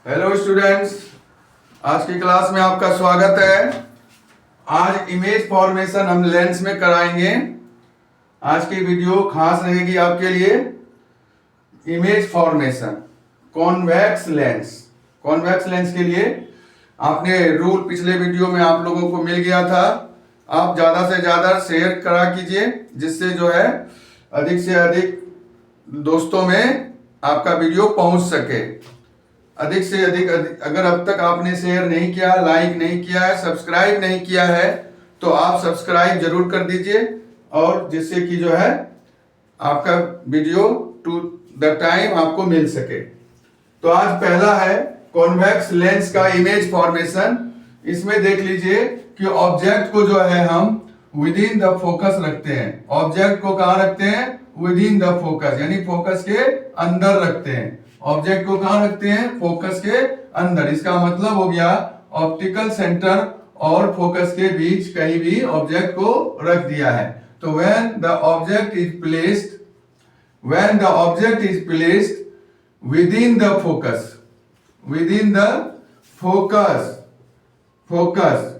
Hello students, आज की class में आपका स्वागत है। आज इमेज फॉर्मेशन हम लेंस में कराएंगे। आज की वीडियो खास रहेगी आपके लिए। Image formation convex lens. Convex lens के लिए आपने रूल पिछले वीडियो में आप लोगों को मिल गया था। आप ज़्यादा से ज़्यादा शेयर करा कीजिए, जिससे जो है अधिक से अधिक दोस्तों में आपका वीडियो पहुंच सके। अधिक से अधिक अगर अब तक आपने शेयर नहीं किया, लाइक नहीं किया है, सब्सक्राइब नहीं किया है, तो आप सब्सक्राइब जरूर कर दीजिए, और जिससे कि जो है आपका वीडियो टू द टाइम आपको मिल सके। तो आज पहला है कॉन्वेक्स लेंस का इमेज फॉर्मेशन। इसमें देख लीजिए कि ऑब्जेक्ट को जो है हम विद इन द फोकस रखते हैं। ऑब्जेक्ट को कहाँ रखते हैं? विद इन द फोकस, यानी फोकस के अंदर रखते हैं। ऑब्जेक्ट को कहां रखते हैं? फोकस के अंदर। इसका मतलब हो गया ऑप्टिकल सेंटर और फोकस के बीच कहीं भी ऑब्जेक्ट को रख दिया है। तो when the object is placed within the focus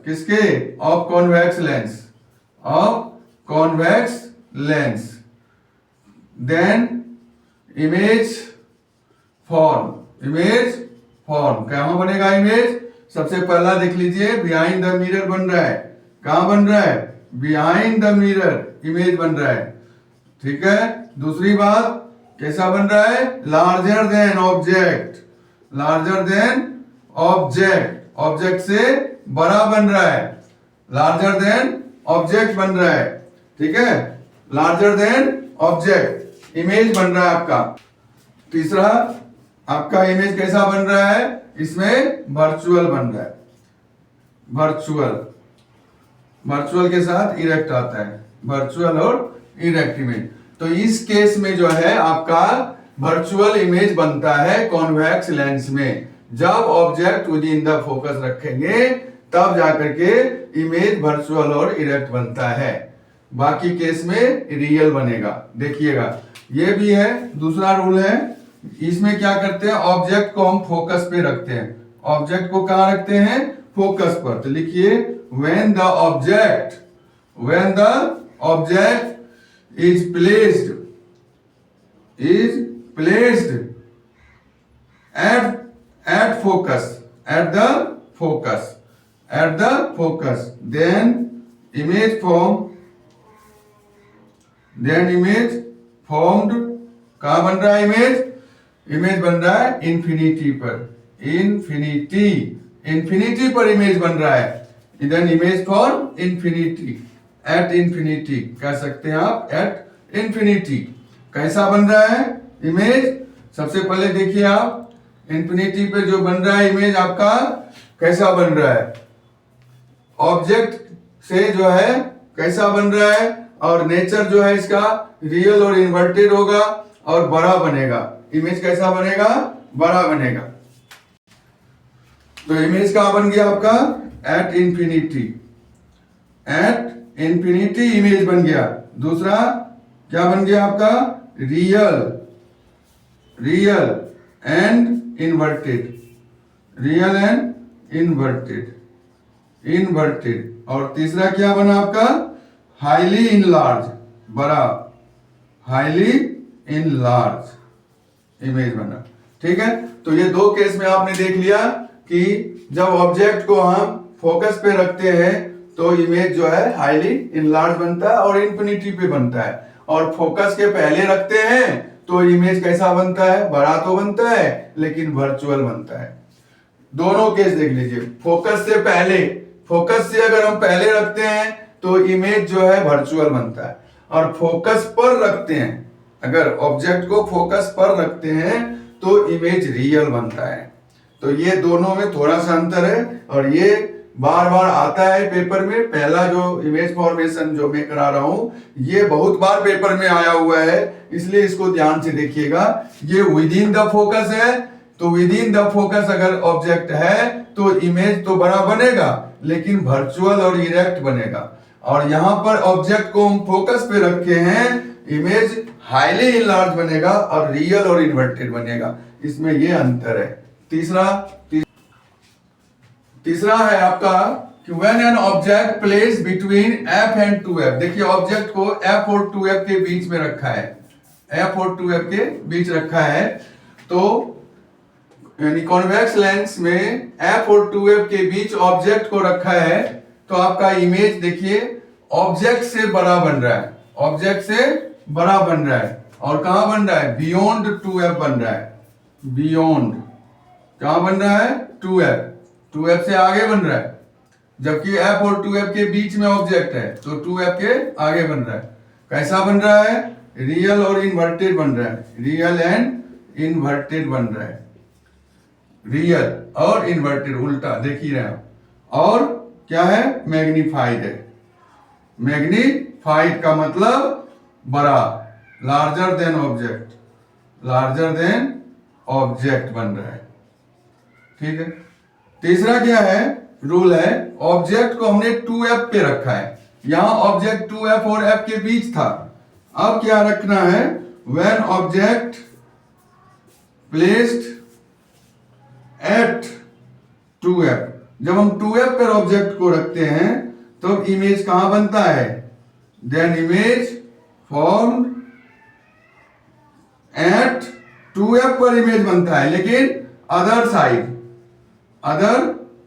किसके? of convex lens, then image form कहां बनेगा? इमेज सबसे पहला देख लीजिए, बिहाइंड द मिरर बन रहा है। कहां बन रहा है? बिहाइंड द मिरर इमेज बन रहा है। ठीक है। दूसरी बात, कैसा बन रहा है? लार्जर देन ऑब्जेक्ट से बड़ा बन रहा है। लार्जर देन ऑब्जेक्ट बन रहा है। ठीक है, लार्जर देन ऑब्जेक्ट इमेज बन रहा है आपका। तीसरा, आपका इमेज कैसा बन रहा है? इसमें वर्चुअल बन रहा है। वर्चुअल के साथ इरेक्ट आता है। वर्चुअल और इरेक्ट इमेज। तो इस केस में जो है आपका वर्चुअल इमेज बनता है कॉन्वेक्स लेंस में। जब object with in the focus रखेंगे तब जाकर के इमेज वर्चुअल और इरेक्ट बनता है। बाकी केस में रियल बनेगा। देखिएगा, ये भी है, दूसरा रूल है। इसमें क्या करते हैं? ऑब्जेक्ट को हम फोकस पे रखते हैं। ऑब्जेक्ट को कहां रखते हैं? फोकस पर। तो लिखिए, when the object is placed at the focus, then image formed कहां बन रहा है? इमेज बन रहा है इंफिनिटी पर इमेज बन रहा है। इधर image for infinity, at infinity कह सकते हैं आप, एट इंफिनिटी। कैसा बन रहा है इमेज? सबसे पहले देखिए आप, इंफिनिटी पे जो बन रहा है इमेज आपका कैसा बन रहा है? ऑब्जेक्ट से जो है कैसा बन रहा है, और नेचर जो है इसका रियल और इन्वर्टेड होगा और बड़ा बनेगा। इमेज कैसा बनेगा? बड़ा बनेगा। तो इमेज कहां बन गया आपका? एट इंफिनिटी इमेज बन गया। दूसरा क्या बन गया आपका? Real and inverted. और तीसरा क्या बना आपका? हाईली इनलार्ज, बड़ा, हाईली इनलार्ज इमेज बना। ठीक है। तो ये दो केस में आपने देख लिया कि जब ऑब्जेक्ट को हम फोकस पे रखते हैं तो इमेज जो है हाईली इनलार्ज बनता है और इंफिनिटी पे बनता है, और फोकस के पहले रखते हैं तो इमेज कैसा बनता है? बड़ा तो बनता है लेकिन वर्चुअल बनता है। दोनों केस देख लीजिए। फोकस से अगर हम पहले रखते हैं तो इमेज जो है वर्चुअल बनता है, और फोकस पर रखते हैं, अगर ऑब्जेक्ट को फोकस पर रखते हैं तो इमेज रियल बनता है। तो ये दोनों में थोड़ा सा अंतर है, और ये बार बार आता है पेपर में। पहला जो इमेज फॉर्मेशन जो मैं करा रहा हूं, ये बहुत बार पेपर में आया हुआ है, इसलिए इसको ध्यान से देखिएगा। ये विद इन द फोकस है, तो विद इन द फोकस अगर ऑब्जेक्ट है तो इमेज तो बड़ा बनेगा लेकिन वर्चुअल और इरेक्ट बनेगा। और यहां पर ऑब्जेक्ट को हम फोकस पे रखे हैं, इमेज हाईली इनलार्ज बनेगा और रियल और इन्वर्टेड बनेगा। इसमें ये अंतर है। तीसरा है आपका कि when an object place between f and 2f। देखिए ऑब्जेक्ट को f और 2f के बीच में रखा है, f और 2f के बीच रखा है, तो यानी कॉन्वेक्स लेंस में f और 2f के बीच ऑब्जेक्ट को रखा है, तो आपका इमेज देखिए ऑब्जेक्ट से बड़ा बन रहा है, ऑब्जेक्ट से बड़ा बन रहा है। और कहां बन रहा है? बियॉन्ड 2f बन रहा है, बियॉन्ड कहां बन रहा है? 2f से आगे बन रहा है, जबकि f और 2f के बीच में ऑब्जेक्ट है तो 2f के आगे बन रहा है। कैसा बन रहा है? रियल और इन्वर्टेड बन रहा है, रियल एंड इन्वर्टेड बन रहा है, रियल और इन्वर्टेड उल्टा देख ही रहे हैं। और क्या है? मैग्नीफाइड है, मैग्नीफाइड का मतलब बड़ा, larger than object, larger than object बन रहा है। ठीक है। तीसरा क्या है? रूल है, ऑब्जेक्ट को हमने 2f पे रखा है, यहां ऑब्जेक्ट 2f और f के बीच था, अब क्या रखना है? When object placed at 2f, जब हम 2f पर ऑब्जेक्ट को रखते हैं तो इमेज कहां बनता है? Then image formed at 2f पर इमेज बनता है, लेकिन other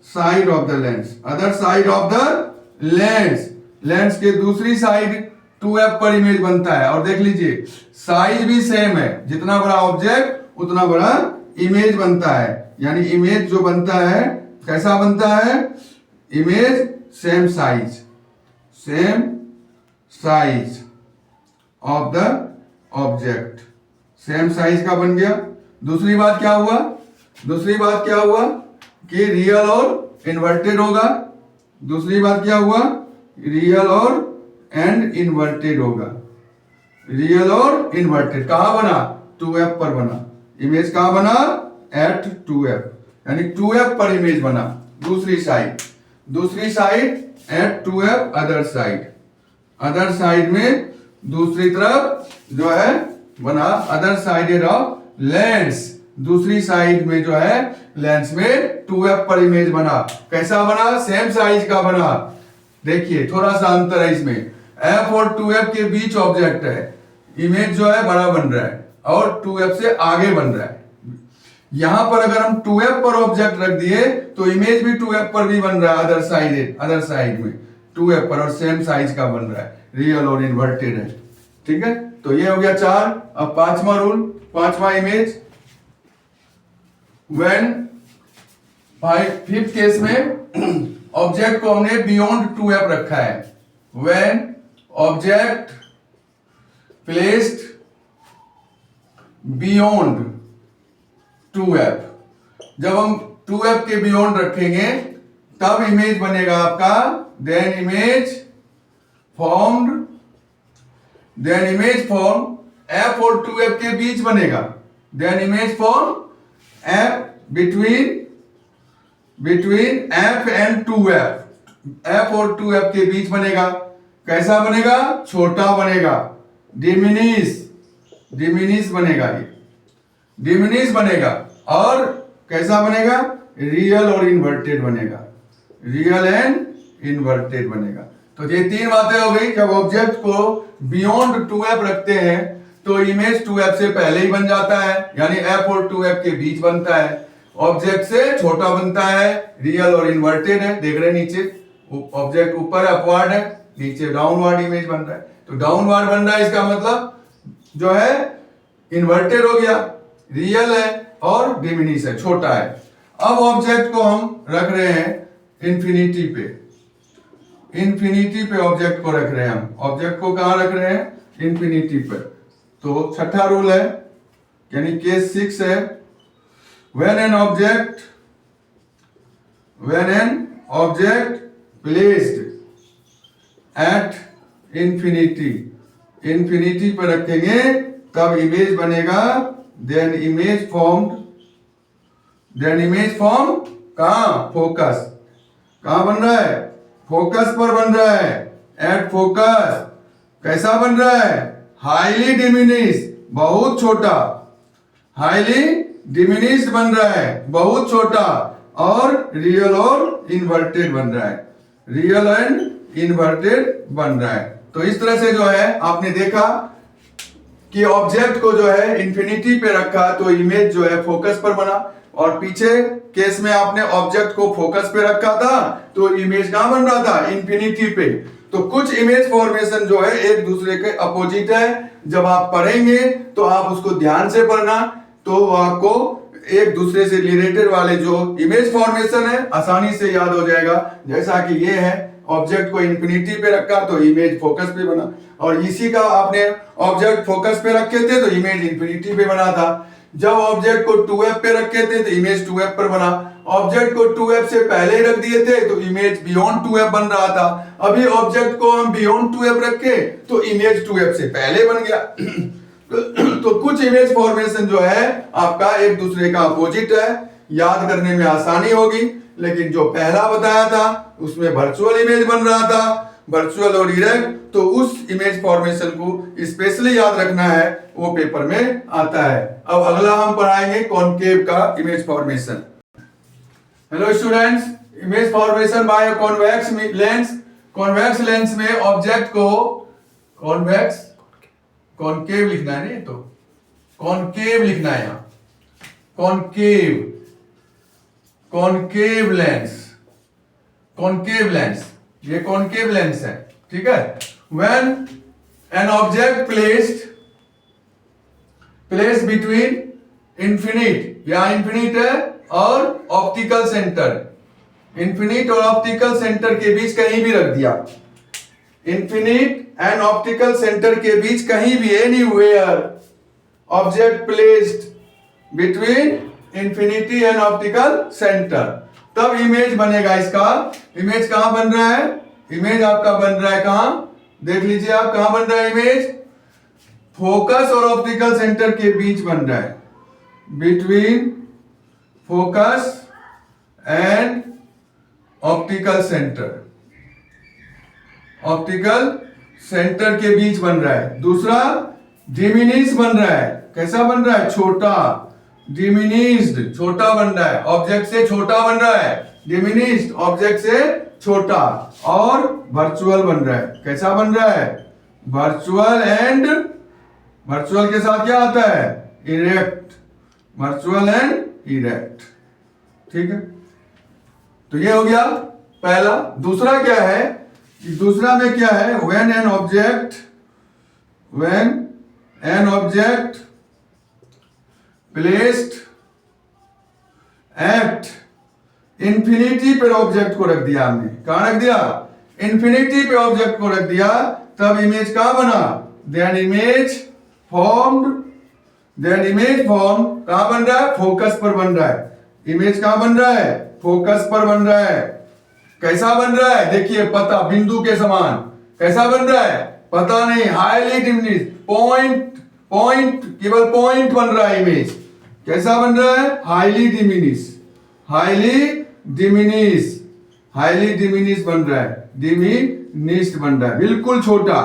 side of the lens, other side of the lens, lens के दूसरी साइड 2f पर इमेज बनता है। और देख लीजिए साइज भी सेम है, जितना बड़ा ऑब्जेक्ट उतना बड़ा इमेज बनता है, यानी इमेज जो बनता है कैसा बनता है? Image same size of the object, same size का बन गया। दूसरी बात क्या हुआ कि रियल और इन्वर्टेड होगा। दूसरी बात क्या हुआ? रियल और एंड इन्वर्टेड होगा, रियल और इन्वर्टेड कहां बना? 2f पर बना, इमेज कहां बना? एट 2f, यानी 2f पर इमेज बना। दूसरी side eight 2f, other side में दूसरी तरफ जो है बना, अदर साइड ऑफ लेंस, दूसरी साइड में जो है लेंस में 2f पर इमेज बना। कैसा बना? सेम साइज का बना। देखिए थोड़ा सा अंतर है इसमें, f और 2f के बीच ऑब्जेक्ट है, इमेज जो है बड़ा बन रहा है और 2f से आगे बन रहा है। यहां पर अगर हम 2f पर ऑब्जेक्ट रख दिए तो इमेज भी 2f पर भी बन रहा है, अदर साइड में 2f पर, और सेम साइज का बन रहा है, रियल और इन्वर्टेड है। ठीक है, तो ये हो गया 4। अब पांचवा रूल, पांचवा इमेज, व्हेन फिफ्थ केस में ऑब्जेक्ट को हमने बियॉन्ड 2f रखा है, when object placed beyond 2f, जब हम 2f के बियॉन्ड रखेंगे तब इमेज बनेगा आपका देन इमेज फॉर्म f और 2f के बीच बनेगा, then image form f between f and 2f, f और 2f के बीच बनेगा। कैसा बनेगा? छोटा बनेगा, डिमिनिश बनेगा, ये डिमिनिश बनेगा। और कैसा बनेगा? रियल और इन्वर्टेड बनेगा, रियल एंड इन्वर्टेड बनेगा। तो ये तीन बातें हो गई। जब ऑब्जेक्ट को बियॉन्ड 2f रखते हैं तो इमेज 2f से पहले ही बन जाता है, यानी f और 2f के बीच बनता है, ऑब्जेक्ट से छोटा बनता है, रियल और इन्वर्टेड है। देख रहे नीचे ऑब्जेक्ट ऊपर अपवर्ड है, नीचे डाउनवर्ड इमेज बन रहा है, तो डाउनवर्ड बन रहा है, इसका मतलब जो है इन्वर्टेड हो गया, रियल है और डिमिनिश है, छोटा है। अब ऑब्जेक्ट को हम रख रहे हैं इंफिनिटी पे ऑब्जेक्ट को रख रहे हैं हम, ऑब्जेक्ट को कहां रख रहे हैं? इंफिनिटी पे। तो छठा रूल है, यानी केस 6 है, when an object placed at infinity पर रखेंगे तब इमेज बनेगा देन इमेज फॉर्म कहां? फोकस, कहां बन रहा है? फोकस पर बन रहा है, एट फोकस। कैसा बन रहा है? हाईली डिमिनिश, बहुत छोटा, हाईली डिमिनिश्ड बन रहा है, बहुत छोटा, और रियल और इन्वर्टेड बन रहा है, रियल एंड इन्वर्टेड बन रहा है। तो इस तरह से जो है आपने देखा कि ऑब्जेक्ट को जो है इंफिनिटी पे रखा तो इमेज जो है फोकस पर बना, और पीछे केस में आपने ऑब्जेक्ट को फोकस पे रखा था तो इमेज कहां बन रहा था, इंफिनिटी पे। तो कुछ इमेज फॉर्मेशन जो है एक दूसरे के अपोजिट है, जब आप पढ़ेंगे तो आप उसको ध्यान से पढ़ना, तो आपको एक दूसरे से रिलेटेड वाले जो इमेज फॉर्मेशन है आसानी से याद हो जाएगा। जैसा कि ये है, ऑब्जेक्ट को इंफिनिटी पे रखा तो इमेज फोकस पे बना, और इसी का आपने ऑब्जेक्ट फोकस पे रखे थे तो इमेज इंफिनिटी पे बना था। जब ऑब्जेक्ट को 2f पे रखे थे तो इमेज 2f पर बना, ऑब्जेक्ट को 2f से पहले रख दिए थे तो इमेज बियॉन्ड 2f बन रहा था। अभी ऑब्जेक्ट को हम बियॉन्ड 2f रखे तो इमेज 2f से पहले बन गया। तो कुछ इमेज फॉर्मेशन जो है आपका एक दूसरे का अपोजिट है, याद करने में आसानी होगी। लेकिन जो पहला बताया था उसमें वर्चुअल इमेज बन रहा था, वर्चुअल और इरेक्ट, तो उस इमेज फॉर्मेशन को स्पेशली याद रखना है, वो पेपर में आता है। अब अगला हम पढ़ाएंगे कॉनकेव का image formation. Hello students, image formation by convex lens. Convex lens में ऑब्जेक्ट को कॉन्वेक्स कॉनकेव लिखना है, नहीं तो कॉनकेव लिखना है यहां, concave, concave lens, concave lens, ये कॉनकेव लेंस है, ठीक है। When an object placed between infinite, या इन्फिनिट है और ऑप्टिकल सेंटर, इन्फिनिट और ऑप्टिकल सेंटर के बीच कहीं भी रख दिया, इन्फिनिट एंड ऑप्टिकल सेंटर के बीच कहीं भी, anywhere object placed between infinity and optical centre, तब इमेज बनेगा। इसका इमेज कहां बन रहा है, इमेज आपका बन रहा है कहां, देख लीजिए आप कहां बन रहा है इमेज, फोकस और ऑप्टिकल सेंटर के बीच बन रहा है, between focus and optical centre, optical centre के बीच बन रहा है। दूसरा डिमिनिश बन रहा है, कैसा बन रहा है, छोटा, डिमिनिश्ड, छोटा बन रहा है, ऑब्जेक्ट से छोटा बन रहा है, डिमिनिश्ड ऑब्जेक्ट से छोटा, और वर्चुअल बन रहा है, कैसा बन रहा है, वर्चुअल, एंड वर्चुअल के साथ क्या आता है, इरेक्ट, वर्चुअल एंड इरेक्ट, ठीक है। तो ये हो गया पहला। दूसरा क्या है, दूसरा में क्या है, when an object placed at infinity पर ऑब्जेक्ट को रख दिया हमने, कहां रख दिया, इंफिनिटी पे ऑब्जेक्ट को रख दिया, तब इमेज कहां बना, देन इमेज फॉर्म कहां बन रहा है, फोकस पर बन रहा है, इमेज कहां बन रहा है, फोकस पर बन रहा है। कैसा बन रहा है, देखिए पता, बिंदु के समान, कैसा बन रहा है, पता नहीं, हाईली डिमिनिश, पॉइंट, केवल पॉइंट बन रहा है इमेज, कैसा बन रहा है, हाईली डिमिनिश बन रहा है, डिमिनिश्ड बन रहा है, बिल्कुल छोटा,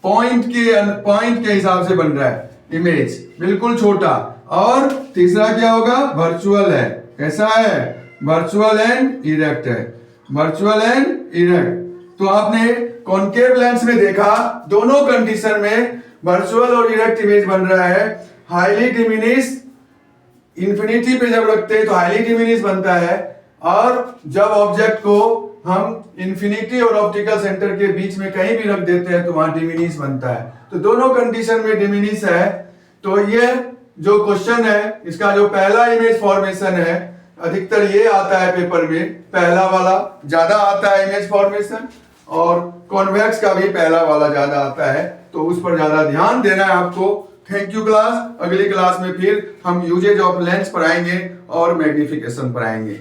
पॉइंट के हिसाब से बन रहा है इमेज, बिल्कुल छोटा। और तीसरा क्या होगा, वर्चुअल है, कैसा है, वर्चुअल एंड इरेक्ट है, वर्चुअल एंड इरेक्ट। तो आपने कॉनकेव लेंस में देखा दोनों कंडीशन में वर्चुअल और इरेक्ट इमेज बन रहा है। हाईली डिमिनिश, इंफिनिटी पे जब रखते हैं तो हाईली डिमिनिश बनता है, और जब ऑब्जेक्ट को हम इंफिनिटी और ऑप्टिकल सेंटर के बीच में कहीं भी रख देते हैं तो वहां डिमिनिश बनता है। तो दोनों कंडीशन में डिमिनिश है। तो ये जो क्वेश्चन है, इसका जो पहला इमेज फॉर्मेशन है, अधिकतर ये आता है पेपर में, पहला वाला ज्यादा आता है इमेज फॉर्मेशन, और कॉन्वेक्स का भी पहला वाला ज्यादा आता है, तो उस पर ज्यादा ध्यान देना है आपको। Thank you class. अगली क्लास में फिर हम यूजेज ऑफ लेंस पढ़ाएंगे और मैग्निफिकेशन पढ़ाएंगे।